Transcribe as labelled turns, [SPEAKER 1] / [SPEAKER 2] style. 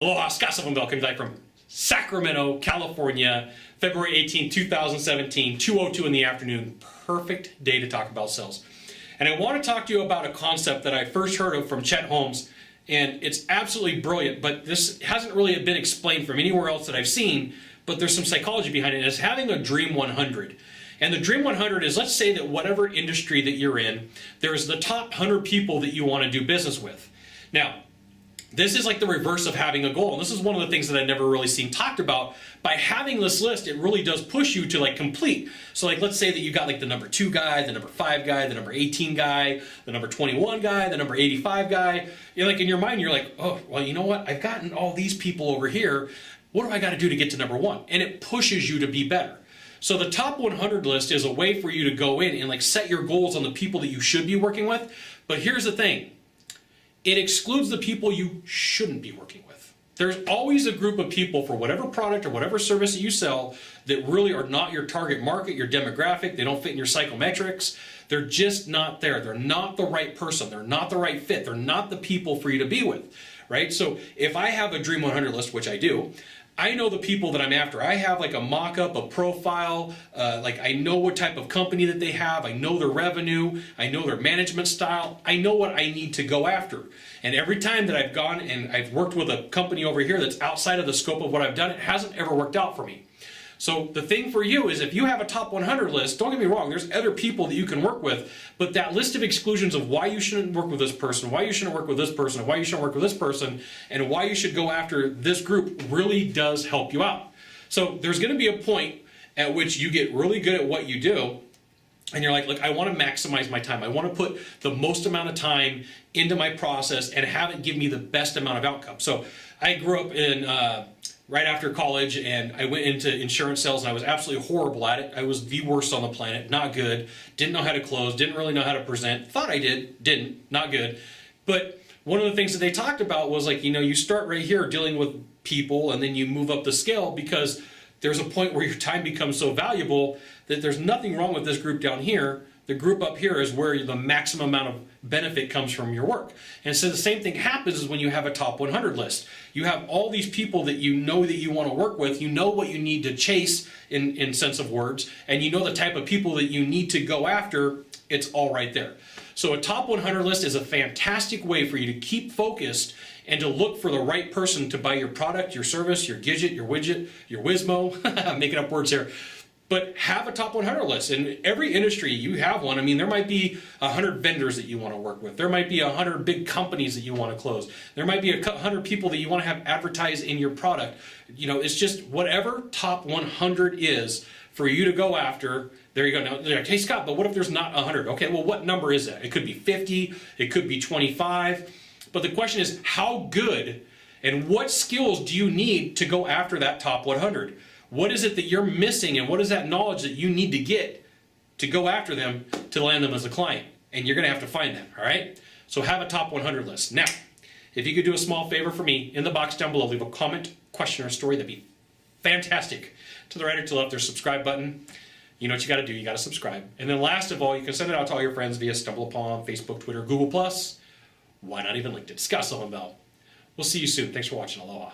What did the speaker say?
[SPEAKER 1] Aloha, Scott Bell coming back from Sacramento, California, February 18, 2017, 2:02 in the afternoon. Perfect day to talk about sales. And I want to talk to you about a concept that I first heard of from Chet Holmes, and it's absolutely brilliant, but this hasn't really been explained from anywhere else that I've seen, but there's some psychology behind it. It's having a Dream 100. And the Dream 100 is, let's say that whatever industry that you're in, there's the top 100 people that you want to do business with. Now, this is like the reverse of having a goal. And this is one of the things that I've never really seen talked about. By having this list, it really does push you to like complete. So like, let's say that you got like the number 2 guy, the number 5 guy, the number 18 guy, the number 21 guy, the number 85 guy. You're like, in your mind, you're like, oh, well, you know what? I've gotten all these people over here. What do I got to do to get to number 1? And it pushes you to be better. So the top 100 list is a way for you to go in and like set your goals on the people that you should be working with. But here's the thing. It excludes the people you shouldn't be working with. There's always a group of people for whatever product or whatever service that you sell that really are not your target market, your demographic. They don't fit in your psychometrics. They're just not there. They're not the right person. They're not the right fit. They're not the people for you to be with, right? So if I have a Dream 100 list, which I do, I know the people that I'm after. I have like a mock-up, a profile, like I know what type of company that they have. I know their revenue. I know their management style. I know what I need to go after. And every time that I've gone and I've worked with a company over here that's outside of the scope of what I've done, it hasn't ever worked out for me. So the thing for you is if you have a top 100 list, don't get me wrong, there's other people that you can work with, but that list of exclusions of why you shouldn't work with this person, why you shouldn't work with this person, why you shouldn't work with this person, and why you should go after this group really does help you out. So there's going to be a point at which you get really good at what you do, and you're like, look, I want to maximize my time. I want to put the most amount of time into my process and have it give me the best amount of outcome. So I grew up in right after college, and I went into insurance sales, and I was absolutely horrible at it. I was the worst on the planet, not good, didn't know how to close, didn't really know how to present, thought I didn't, not good. But one of the things that they talked about was like, you know, you start right here dealing with people, and then you move up the scale because there's a point where your time becomes so valuable that there's nothing wrong with this group down here. The group up here is where the maximum amount of benefit comes from your work. And so the same thing happens is when you have a top 100 list. You have all these people that you know that you want to work with. You know what you need to chase in sense of words, and you know the type of people that you need to go after. It's all right there. So a top 100 list is a fantastic way for you to keep focused and to look for the right person to buy your product, your service, your gadget, your widget, your Wizmo. I'm making up words here. But have a top 100 list. In every industry, you have one. I mean, there might be 100 vendors that you want to work with. There might be 100 big companies that you want to close. There might be 100 people that you want to have advertise in your product. You know, it's just whatever top 100 is for you to go after. There you go. Now, they're like, hey, Scott, but what if there's not 100? Okay, well, what number is that? It could be 50. It could be 25. But the question is, how good and what skills do you need to go after that top 100? What is it that you're missing, and what is that knowledge that you need to get to go after them to land them as a client? And you're going to have to find that, all right? So have a top 100 list. Now, if you could do a small favor for me, in the box down below, leave a comment, question, or story. That'd be fantastic. To the right or to the left, there's a subscribe button. You know what you got to do. You got to subscribe. And then last of all, you can send it out to all your friends via StumbleUpon, Facebook, Twitter, Google+. Why not even LinkedIn? Scott Bell. We'll see you soon. Thanks for watching. Aloha.